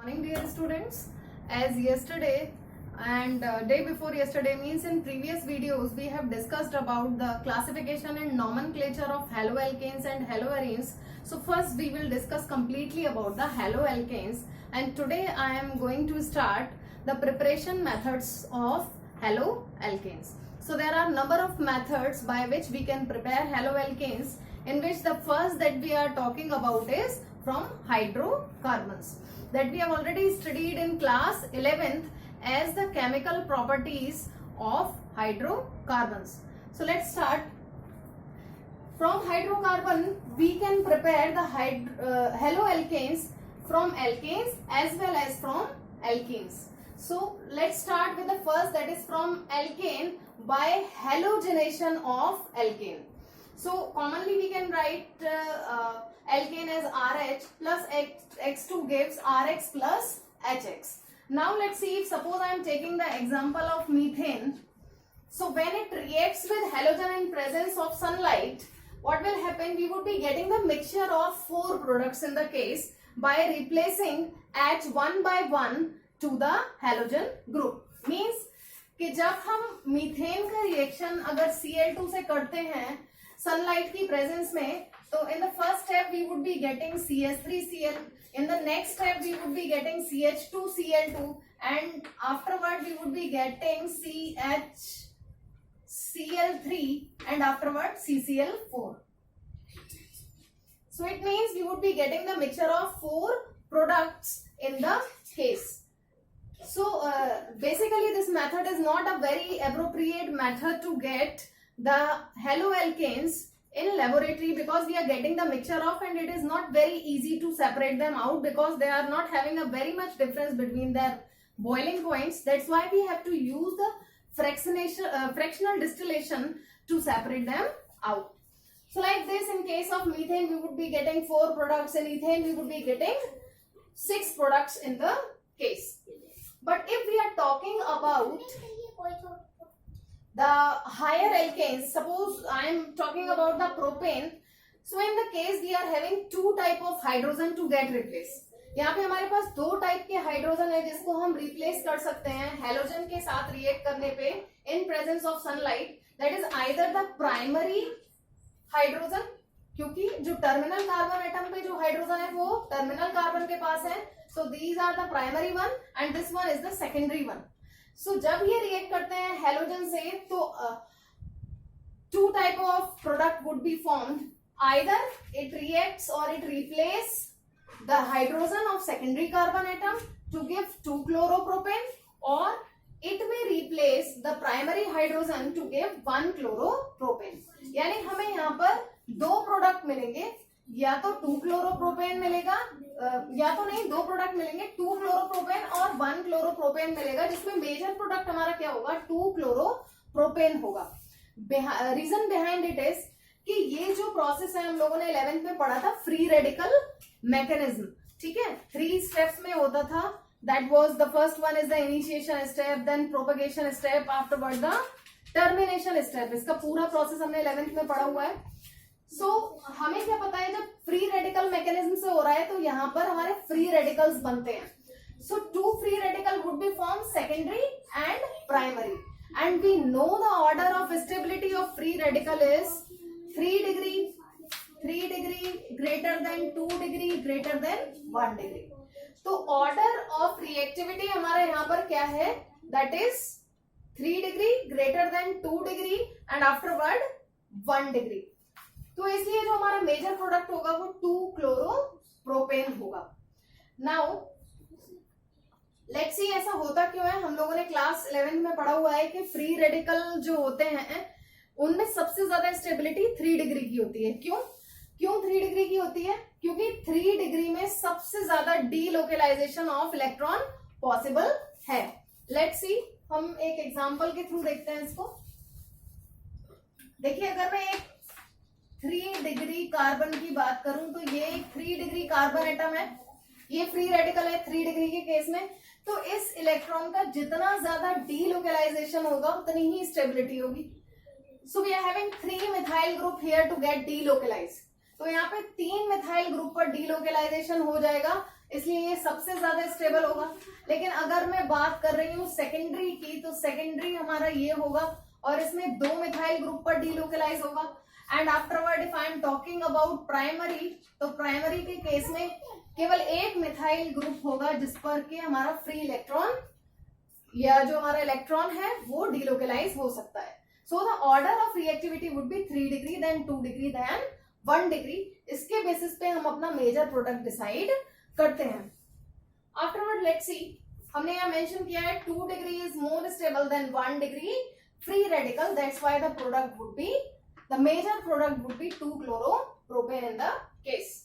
Morning dear students, as yesterday and day before yesterday means in previous videos we have discussed about the classification and nomenclature of haloalkanes and haloarenes. So first we will discuss completely about the haloalkanes, and today I am going to start the preparation methods of haloalkanes. So there are number of methods by which we can prepare haloalkanes, in which the first that we are talking about is from hydrocarbons, that we have already studied in class 11th as the chemical properties of hydrocarbons. So let's start. From hydrocarbon we can prepare the haloalkanes from alkanes as well as from alkenes. So let's start with the first, that is from alkane by halogenation of alkane. So commonly we can write alkane as RH plus X2 gives RX plus HX. Now let's see, if suppose I am taking the example of methane. So when it reacts with halogen in presence of sunlight, what will happen? We would be getting the mixture of 4 products in the case by replacing H one by one to the halogen group. Means कि जब हम methane का reaction अगर Cl2 से करते हैं sunlight की presence में, तो in the first step we would be getting CH3Cl, in the next step we would be getting CH2Cl2, and afterward we would be getting CHCl3 and afterward CCl4. So it means we would be getting the mixture of 4 products in the case. So basically this method is not a very appropriate method to get the haloalkanes in laboratory, because we are getting the mixture of, and it is not very easy to separate them out because they are not having a very much difference between their boiling points. That's why we have to use the fractional distillation to separate them out. So like this, in case of methane we would be getting 4 products, in ethane we would be getting 6 products in the case. But if we are talking about the higher alkanes, suppose I am talking about the propane. So in the case we are having 2 type of hydrogen to get replaced. यहाँ पे हमारे पास 2 type के hydrogen है जिसको हम replace कर सकते हैं हेलोजन के साथ रिएक्ट करने पे in presence of sunlight. That is either the primary hydrogen, क्योंकि जो टर्मिनल कार्बन एटम पे जो हाइड्रोजन है वो टर्मिनल कार्बन के पास है. So these are the primary one and this one is the secondary one. So जब ये रिएक्ट करते हैं हेलोजन से, तो 2 type of product would be formed. Either it reacts और it replace the hydrogen of secondary carbon atom to give 2 chloropropane, और it में replace the primary hydrogen to give 1 chloropropane. यानी हमें यहाँ पर 2 प्रोडक्ट मिलेंगे, या तो 2 क्लोरोप्रोपेन मिलेगा, या तो नहीं 2 प्रोडक्ट मिलेंगे, 2 क्लोरोप्रोपेन और 1 क्लोरोप्रोपेन मिलेगा, जिसमें मेजर प्रोडक्ट हमारा क्या होगा, 2 क्लोरोप्रोपेन होगा. रीजन बिहाइंड इट इज कि ये जो प्रोसेस है हम लोगों ने 11th में पढ़ा था, फ्री रेडिकल मैकेनिज्म. ठीक है, 3 स्टेप्स में होता था. That was the first one is the initiation step, then propagation step, afterward the termination step. इसका पूरा प्रोसेस हमने 11th में पढ़ा हुआ है. सो हमें क्या पता है, जब फ्री रेडिकल मैकेनिज्म से हो रहा है तो यहाँ पर हमारे फ्री रेडिकल्स बनते हैं. So 2 free radical would be form secondary and primary, and we know the order of stability of free radical is 3 degree greater than 2 degree greater than 1 degree. तो ऑर्डर ऑफ रिएक्टिविटी हमारा यहाँ पर क्या है, that is 3 degree greater than 2 degree and afterward 1 degree. तो इसलिए जो हमारा मेजर प्रोडक्ट होगा वो 2 क्लोरोप्रोपेन होगा. नाउ लेट्स सी ऐसा होता क्यों है. हम लोगों ने क्लास 11th में पढ़ा हुआ है कि फ्री रेडिकल जो होते हैं उनमें सबसे ज्यादा स्टेबिलिटी 3 डिग्री की होती है. क्यों 3 डिग्री की होती है? क्योंकि 3 डिग्री में सबसे ज्यादा डीलोकलाइजेशन ऑफ इलेक्ट्रॉन पॉसिबल है. लेट्स सी, हम एक एग्जांपल के थ्रू देखते हैं इसको. देखिए, अगर मैं एक 3 डिग्री कार्बन की बात करूं तो ये 3 डिग्री कार्बन एटम है, ये फ्री रेडिकल है 3 डिग्री के केस में. तो इस इलेक्ट्रॉन का जितना ज्यादा डीलोकलाइजेशन होगा उतनी ही स्टेबिलिटी होगी. So we are having 3 methyl group here to get delocalize. तो यहाँ पे 3 मिथाइल ग्रुप पर डीलोकलाइजेशन हो जाएगा इसलिए ये सबसे ज्यादा स्टेबल होगा। लेकिन अगर मैं बात कर रही हूँ सेकेंडरी की, तो सेकेंडरी हमारा ये होगा और इसमें 2 मिथाइल ग्रुप पर डीलोकलाइज होगा। And afterward if I am talking about primary, तो प्राइमरी के केस में केवल 1 मिथाइल ग्रुप होगा जिस पर कि हमारा फ्री इलेक्ट्रॉन या जो हमारा इलेक्ट्रॉन है वो डीलोकलाइज हो सकता है। So the order of reactivity would be 3 degree, then 2 degree, then 1 degree. इसके बेसिस पे हम अपना मेजर प्रोडक्ट डिसाइड करते हैं। आफ्टरवर्ड लेट्स सी, हमने यहाँ मेंशन किया है 2 degree is more stable than 1 degree free radical, that's why the product would be, the major product would be 2-chloro-propane in the case.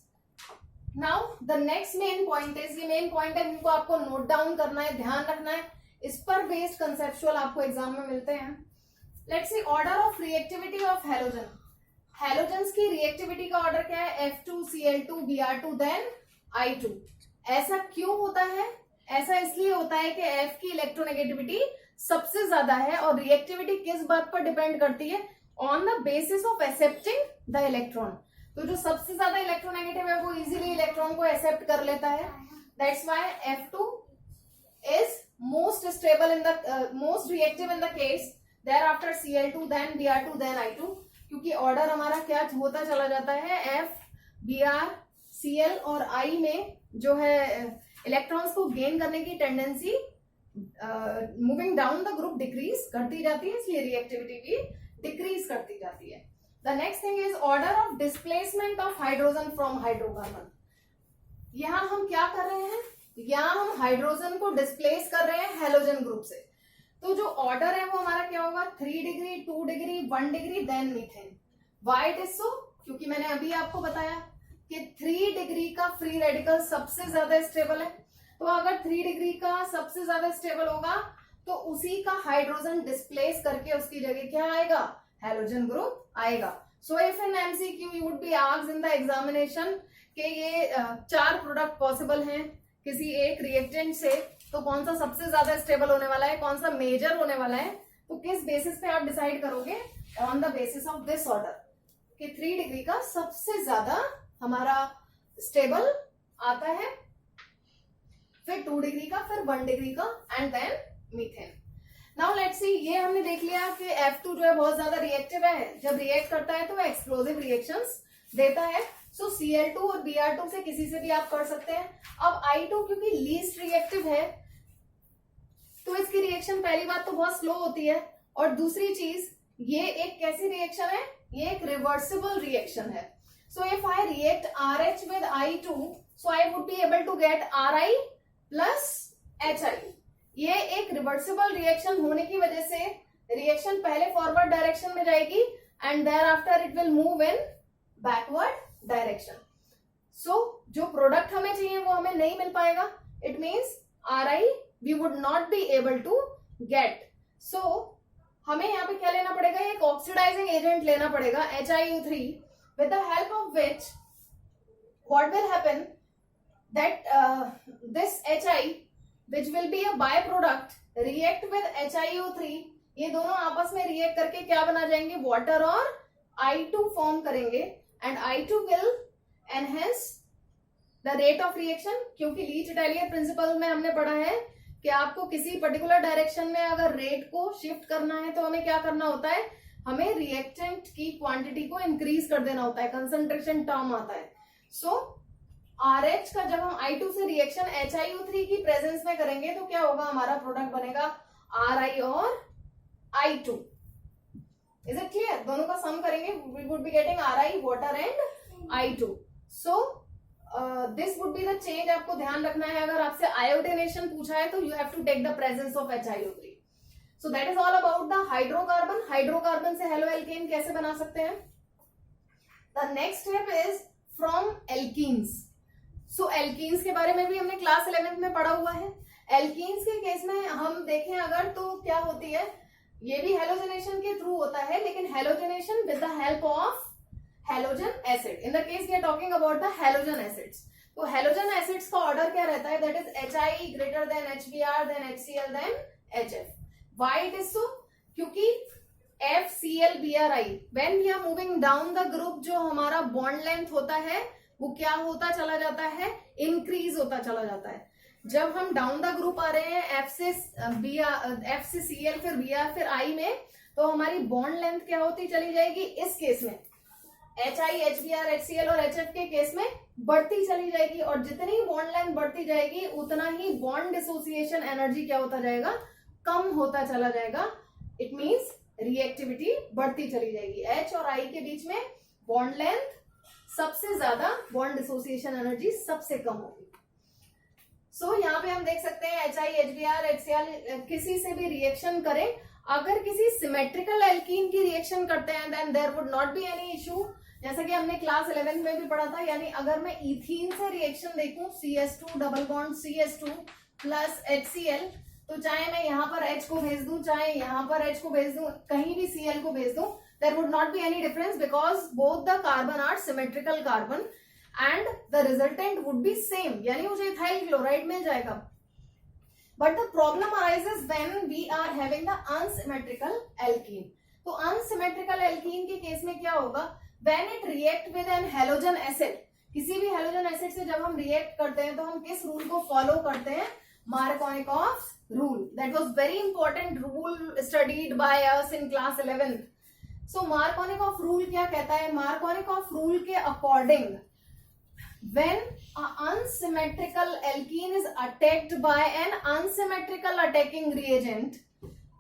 Now the next main point is, ये main point है जिनको आपको note down करना है, ध्यान रखना है, इस पर बेस्ड कंसेप्चुअल आपको एग्जाम में मिलते हैं। Let's see order of reactivity of halogen. Halogens की रिएक्टिविटी का ऑर्डर क्या है? F2Cl2Br2 then I2। ऐसा क्यों होता है? ऐसा इसलिए होता है कि F की इलेक्ट्रोनेगेटिविटी सबसे ज्यादा है और रिएक्टिविटी किस बात पर डिपेंड करती है? On the basis of accepting the electron. तो जो सबसे ज्यादा इलेक्ट्रोनेगेटिव है वो इजीली इलेक्ट्रॉन को एक्सेप्ट कर लेता है। That's why F2 is most stable in the most reactive in the case, thereafter Cl2 then Br2 then I2, क्योंकि ऑर्डर हमारा क्या होता चला जाता है? F, Br, Cl और I में जो है इलेक्ट्रॉन्स को गेन करने की tendency moving down the group decrease करती जाती है, इसलिए रिएक्टिविटी भी डिक्रीज करती जाती है। The next thing is order of displacement of hydrogen from hydrocarbon. यहाँ हम क्या कर रहे हैं? यहाँ हम हाइड्रोजन को डिस्प्लेस कर रहे हैं हेलोजन ग्रुप से। तो जो ऑर्डर है वो हमारा क्या होगा? 3 degree, 2 degree, 1 degree, then methane. Why it is so? क्योंकि मैंने अभी आपको बताया कि 3 डिग्री का फ्री रेडिकल सबसे ज्यादा स्टेबल है। तो अगर 3 डिग्री का सबसे ज्यादा स्टेबल होगा तो उसी का हाइड्रोजन डिस्प्लेस करके उसकी जगह क्या आएगा? हेलोजन ग्रुप आएगा। So if in MCQ you would be asked in the examination कि ये 4 प्रोडक्ट पॉसिबल हैं किसी एक रिएक्टेंट से, तो कौन सा सबसे ज्यादा स्टेबल होने वाला है, कौन सा मेजर होने वाला है, तो किस बेसिस पे आप डिसाइड करोगे? On the basis of this order कि 3 डिग्री का सबसे ज्यादा हमारा स्टेबल आता है, फिर 2 डिग्री का, फिर 1 डिग्री का, and then methane. Now let's see, ये हमने देख लिया कि F2 जो है बहुत ज्यादा रिएक्टिव है, जब रिएक्ट करता है तो वो एक्सप्लोसिव रिएक्शंस देता है। सो Cl2 और Br2 से किसी से भी आप कर सकते हैं। अब I2 क्योंकि लीस्ट रिएक्टिव है तो इसकी रिएक्शन पहली बात तो बहुत स्लो होती है, और दूसरी चीज ये एक कैसी रिएक्शन है? ये एक रिवर्सिबल रिएक्शन है। So if I react RH with I2, so I would be able to get Ri plus HI। ये एक रिवर्सिबल रिएक्शन होने की वजह से रिएक्शन पहले फॉरवर्ड डायरेक्शन में जाएगी and there after it will move in backward direction. So जो प्रोडक्ट हमें चाहिए वो हमें नहीं मिल पाएगा। It means Ri we would not be able to get. So हमें यहाँ पे क्या लेना पड़ेगा? एक ऑक्सीडाइजिंग एजेंट लेना पड़ेगा HiO3, with the help of which what will happen that this HI which will be a byproduct react with HiO3, ये दोनों आपस में रिएक्ट करके क्या बना जाएंगे? वाटर और I2 फॉर्म करेंगे and I2 will enhance the rate of reaction, क्योंकि लीच इटालियन प्रिंसिपल में हमने पढ़ा है कि आपको किसी पर्टिकुलर डायरेक्शन में अगर रेट को शिफ्ट करना है तो हमें क्या करना होता है? हमें रिएक्टेंट की क्वांटिटी को इंक्रीज कर देना होता है, कंसंट्रेशन टर्म आता है। सो RH का जब हम I2 से रिएक्शन HiO3 की प्रेजेंस में करेंगे तो क्या होगा? हमारा प्रोडक्ट बनेगा Ri और I2। Is it clear? दोनों का सम करेंगे, we would be getting Ri, water and I2। So this would be the change. आपको ध्यान रखना है, अगर आपसे आयोडिनेशन पूछा है तो you have to take the presence of HiO3। So that is all about the hydrocarbon. Hydrocarbon से हेलो एल्केन कैसे बना सकते हैं? The next step is from alkenes. So alkenes के बारे में भी हमने क्लास 11th में पढ़ा हुआ है। एल्कीन्स के केस में हम देखें अगर तो क्या होती है? ये भी हेलोजनेशन के थ्रू होता है, लेकिन halogenation with the help of halogen acid. In the case we are talking about the halogen acids. तो हेलोजन एसिड्स का ऑर्डर क्या रहता है? That is HI greater than HBr then HCl then HF। Why it is so? क्योंकि FClBrI when we are moving down the group, जो हमारा bond length होता है वो क्या होता चला जाता है? इंक्रीज होता चला जाता है। जब हम डाउन द ग्रुप आ रहे हैं एफ से Cl फिर Br फिर I में, तो हमारी बॉन्ड लेंथ क्या होती चली जाएगी, इस केस में HI, HBr, HCl और HF के केस में बढ़ती चली जाएगी, और जितनी बॉन्ड लेंथ बढ़ती जाएगी उतना ही बॉन्ड डिसोसिएशन एनर्जी क्या होता जाएगा, कम होता चला जाएगा। इट मींस रिएक्टिविटी बढ़ती चली जाएगी। H और I के बीच में बॉन्ड लेंथ सबसे ज्यादा, बॉन्ड डिसोसिएशन एनर्जी सबसे कम होगी। सो यहाँ पे हम देख सकते हैं HI, HBr, HCl किसी से भी रिएक्शन करें, अगर किसी सिमेट्रिकल एल्कीन की रिएक्शन करते हैं then there would not be any issue, जैसा कि हमने क्लास 11 में भी पढ़ा था। यानी अगर मैं इथीन से रिएक्शन देखूं CH2 double bond CH2 plus HCl, तो चाहे मैं यहाँ पर H को भेज दूं, चाहे यहाँ पर H को भेज दूं, कहीं भी Cl को भेज दूं, there would not be any difference because both the carbon are symmetrical carbon and the resultant would be same, यानी मुझे इथाइल क्लोराइड मिल जाएगा। But the problem arises when we are having the unsymmetrical alkene. तो unsymmetrical alkene के case में क्या होगा, when it react with an halogen acid, किसी भी halogen acid से जब हम रिएक्ट करते हैं तो हम किस रूल को फॉलो करते हैं, Markovnikov's rule. That was very important rule studied by us in class 11th. So Markovnikov rule क्या कहता है, Markovnikov rule के according when an unsymmetrical alkene is attacked by an unsymmetrical attacking reagent,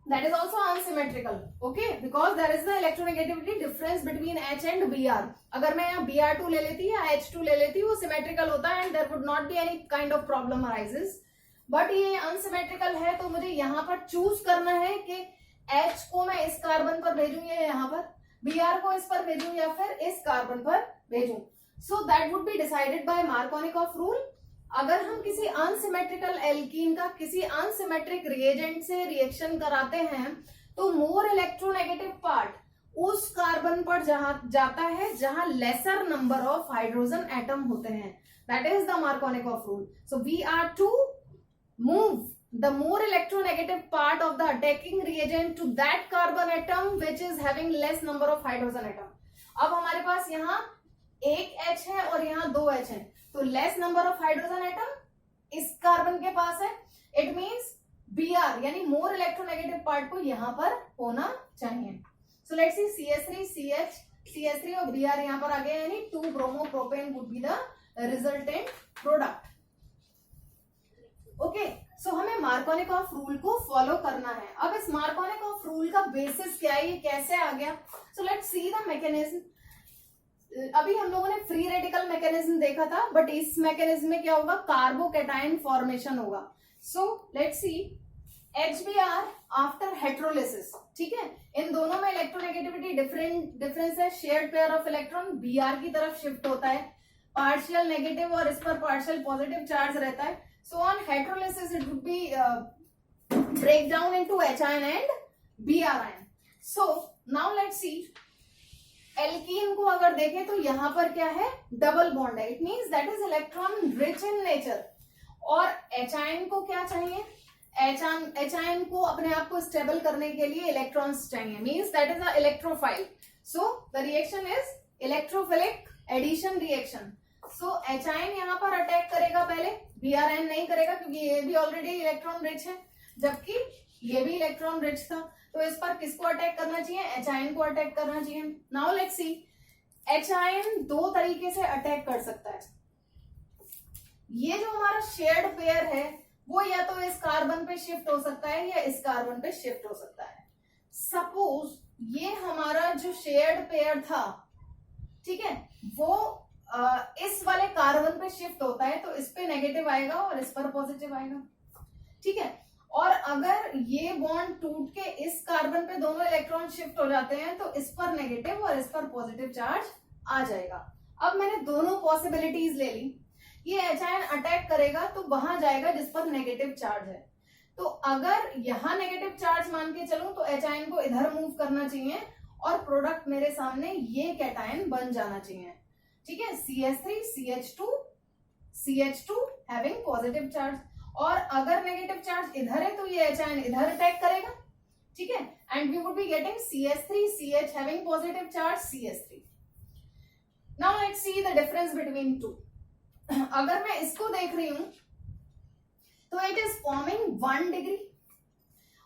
that is also unsymmetrical, okay, because there is the electronegativity difference between H and Br. अगर मैं यहाँ Br2 ले लेती या H2 ले लेती, वो symmetrical होता है and there would not be any kind of problem arises. But ये unsymmetrical है, तो मुझे यहाँ पर चूज करना है कि H को मैं इस कार्बन पर भेजूं या यहाँ पर, Br को इस पर भेजूं या फिर इस कार्बन पर भेजूं। So that would be decided by Markovnikov rule. अगर हम किसी अनसिमेट्रिकल एल्कीन का किसी अनसिमेट्रिक रिएजेंट से रिएक्शन कराते हैं, तो मोर इलेक्ट्रोनेगेटिव पार्ट उस कार्बन पर जहां जाता है जहां laser number of hydrogen atom होते हैं। That is the Markovnikov rule. So we are to move the more electronegative part of the attacking reagent to that carbon atom which is having less number of hydrogen atom. अब हमारे पास यहाँ एक H है और यहाँ दो H है, तो less number of hydrogen atom इस कार्बन के पास है। इट मींस Br यानी मोर इलेक्ट्रोनेगेटिव पार्ट को यहाँ पर होना चाहिए। सो let's C CH3 CH CH3 और Br यहाँ पर आ गए, यानी 2 bromo propane would be the resultant product. Okay, so हमें Markovnikov रूल को फॉलो करना है। अब इस Markovnikov रूल का बेसिस क्या है, ये कैसे आ गया, सो लेट्स सी द मैकेनिज्म। अभी हम लोगों ने फ्री रेडिकल मैकेनिज्म देखा था, बट इस मैकेनिज्म में क्या होगा, कार्बोकैटायन फॉर्मेशन होगा। So let's see HBr after heterolysis, ठीक है, इन दोनों में इलेक्ट्रोनेगेटिविटी डिफरेंस है, shared pair of electron Br की तरफ शिफ्ट होता है, पार्शियल नेगेटिव और इस पर पार्शियल पॉजिटिव चार्ज रहता है। So on heterolysis it would be break down into H ion and Br ion. So now let's see alkene को अगर देखें तो यहाँ पर क्या है, डबल बॉन्ड है, it means that is electron rich in nature. और H आयन को क्या चाहिए, H आयन को अपने आप को स्टेबल करने के लिए इलेक्ट्रॉन्स चाहिए, means that is a electrophile. So the reaction is electrophilic addition reaction. So H ion यहाँ पर अटैक करेगा पहले, Br आयन नहीं करेगा क्योंकि ये भी ऑलरेडी इलेक्ट्रॉन रिच है, जबकि ये भी इलेक्ट्रॉन रिच था, तो इस पर किसको अटैक करना चाहिए, H आयन को अटैक करना चाहिए। Now let's C, H ion दो तरीके से अटैक कर सकता है। ये जो हमारा शेयर्ड पेयर है वो या तो इस कार्बन पे शिफ्ट हो सकता है या इस कार्बन पे शिफ्ट हो सकता है। सपोज ये हमारा जो शेयर्ड पेयर था, ठीक है, वो इस वाले कार्बन पे शिफ्ट होता है, तो इस पे नेगेटिव आएगा और इस पर पॉजिटिव आएगा, ठीक है। और अगर ये बॉन्ड टूट के इस कार्बन पे दोनों इलेक्ट्रॉन शिफ्ट हो जाते हैं, तो इस पर नेगेटिव और इस पर पॉजिटिव चार्ज आ जाएगा। अब मैंने दोनों पॉसिबिलिटीज ले ली, ये H आयन अटैक करेगा तो वहां जाएगा जिस पर नेगेटिव चार्ज है, तो अगर यहां नेगेटिव चार्ज मान के चलूं तो H आयन को इधर मूव करना चाहिए और प्रोडक्ट मेरे सामने ये कैटायन बन जाना चाहिए, ठीक है, CH3 CH2 having positive charge. और अगर नेगेटिव चार्ज इधर है तो ये H आयन इधर अटैक करेगा, ठीक है, and we would be getting CH3 CH having positive charge CH3। Now let's see the difference between two. अगर मैं इसको देख रही हूं तो इट इज फॉर्मिंग 1 डिग्री,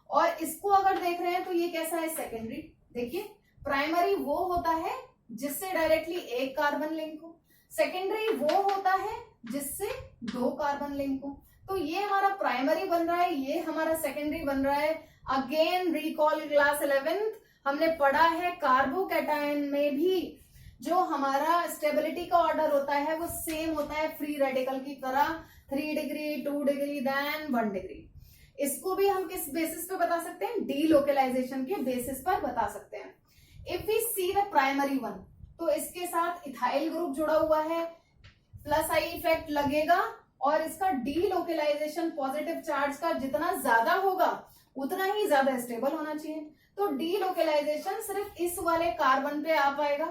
और इसको अगर देख रहे हैं तो ये कैसा है, सेकेंडरी। देखिए प्राइमरी वो होता है जिससे डायरेक्टली एक कार्बन लिंक हो, सेकेंडरी वो होता है जिससे 2 कार्बन लिंक हो। तो ये हमारा प्राइमरी बन रहा है, ये हमारा सेकेंडरी बन रहा है। अगेन रिकॉल क्लास 11th, हमने पढ़ा है कार्बोकैटायन में भी जो हमारा स्टेबिलिटी का ऑर्डर होता है वो सेम होता है फ्री रेडिकल की तरह, 3 डिग्री, 2 डिग्री, देन 1 डिग्री। इसको भी हम किस बेसिस पे बता सकते हैं, डीलोकलाइजेशन के बेसिस पर बता सकते हैं। If we see the primary one, तो इसके साथ इथाइल ग्रुप जुड़ा हुआ है, प्लस आई इफेक्ट लगेगा, और इसका डीलोकलाइजेशन पॉजिटिव चार्ज का जितना ज्यादा होगा उतना ही ज्यादा स्टेबल होना चाहिए। तो डीलोकलाइजेशन सिर्फ इस वाले कार्बन पे आ पाएगा।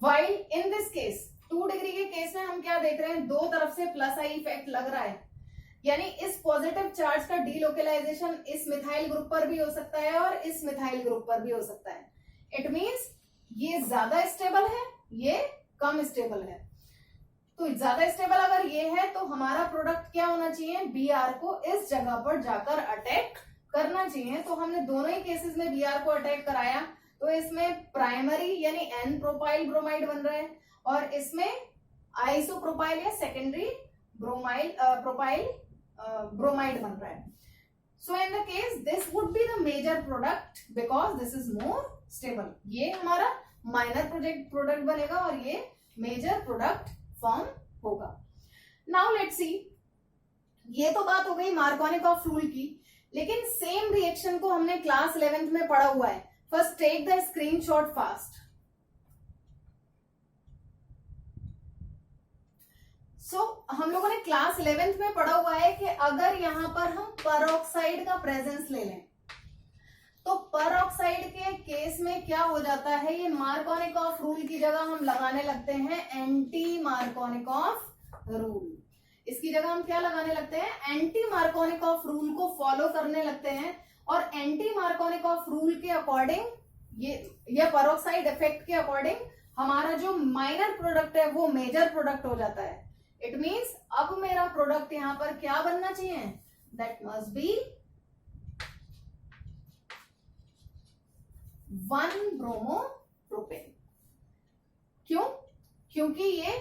While in this case 2 degree के केस में हम क्या देख रहे हैं, दो तरफ से प्लस आई इफेक्ट लग रहा है, यानी इस पॉजिटिव चार्ज का डीलोकलाइजेशन इस मिथाइल ग्रुप पर भी हो सकता है और इस मिथाइल ग्रुप पर भी हो सकता है। इट मींस ये ज्यादा स्टेबल है, ये कम स्टेबल है। तो ज्यादा स्टेबल अगर ये है तो हमारा प्रोडक्ट क्या होना चाहिए, Br को इस जगह पर जाकर अटैक करना चाहिए। तो हमने दोनों ही केसेस में Br को अटैक कराया, तो इसमें प्राइमरी यानी N प्रोपाइल ब्रोमाइड बन रहा है, और इसमें आइसोप्रोपाइल या सेकेंडरी प्रोपाइल ब्रोमाइड बन रहा है। So in the case this would be the major product because this is more stable. ये हमारा माइनर प्रोडक्ट बनेगा और ये मेजर प्रोडक्ट फॉर्म होगा। नाउ लेट्स सी, ये तो बात हो गई मार्कोनिकॉफ रूल की, लेकिन सेम रिएक्शन को हमने क्लास 11th में पढ़ा हुआ है। First take the screenshot fast. हम लोगों ने क्लास 11th में पढ़ा हुआ है कि अगर यहां पर हम परऑक्साइड का प्रेजेंस ले लें तो परऑक्साइड के केस में क्या हो जाता है, ये मार्कोनिकॉफ रूल की जगह हम लगाने लगते हैं एंटी मार्कोनिकॉफ रूल। इसकी जगह हम क्या लगाने लगते हैं, एंटी मार्कोनिकॉफ रूल को फॉलो करने लगते हैं। और एंटी मार्कोनिकॉफ रूल के अकॉर्डिंग ये परऑक्साइड इफेक्ट के अकॉर्डिंग हमारा जो माइनर प्रोडक्ट है वो मेजर प्रोडक्ट हो जाता है। इट मीन्स अब मेरा प्रोडक्ट यहां पर क्या बनना चाहिए, दैट मस्ट बी 1 ब्रोमोप्रोपेन। क्यों, क्योंकि ये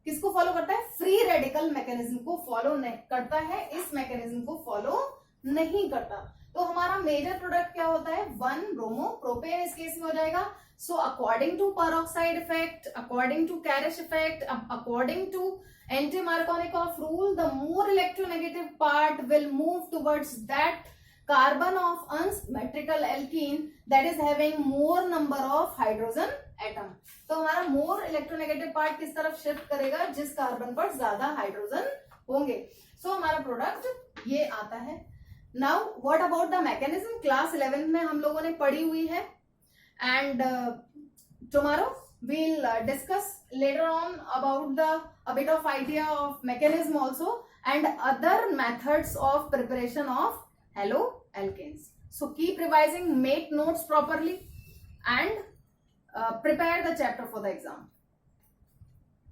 किसको फॉलो करता है, फ्री रेडिकल मैकेनिज्म को फॉलो नहीं करता है, इस मैकेनिज्म को फॉलो नहीं करता। तो हमारा मेजर प्रोडक्ट क्या होता है, 1 ब्रोमोप्रोपेन इस केस में हो जाएगा। So according to peroxide effect, according to Karish effect, according to anti-Markovnikov rule, the more electronegative part will move towards that carbon of unsymmetrical alkene that is having more number of hydrogen atom. तो हमारा more electronegative part किस तरफ shift करेगा, जिस carbon पर ज्यादा hydrogen होंगे। So हमारा प्रोडक्ट ये आता है। Now what about the mechanism? Class 11 में हम लोगों ने पढ़ी हुई है, and tomorrow we'll discuss later on about a bit of idea of mechanism also and other methods of preparation of haloalkanes. So keep revising, make notes properly, and prepare the chapter for the exam.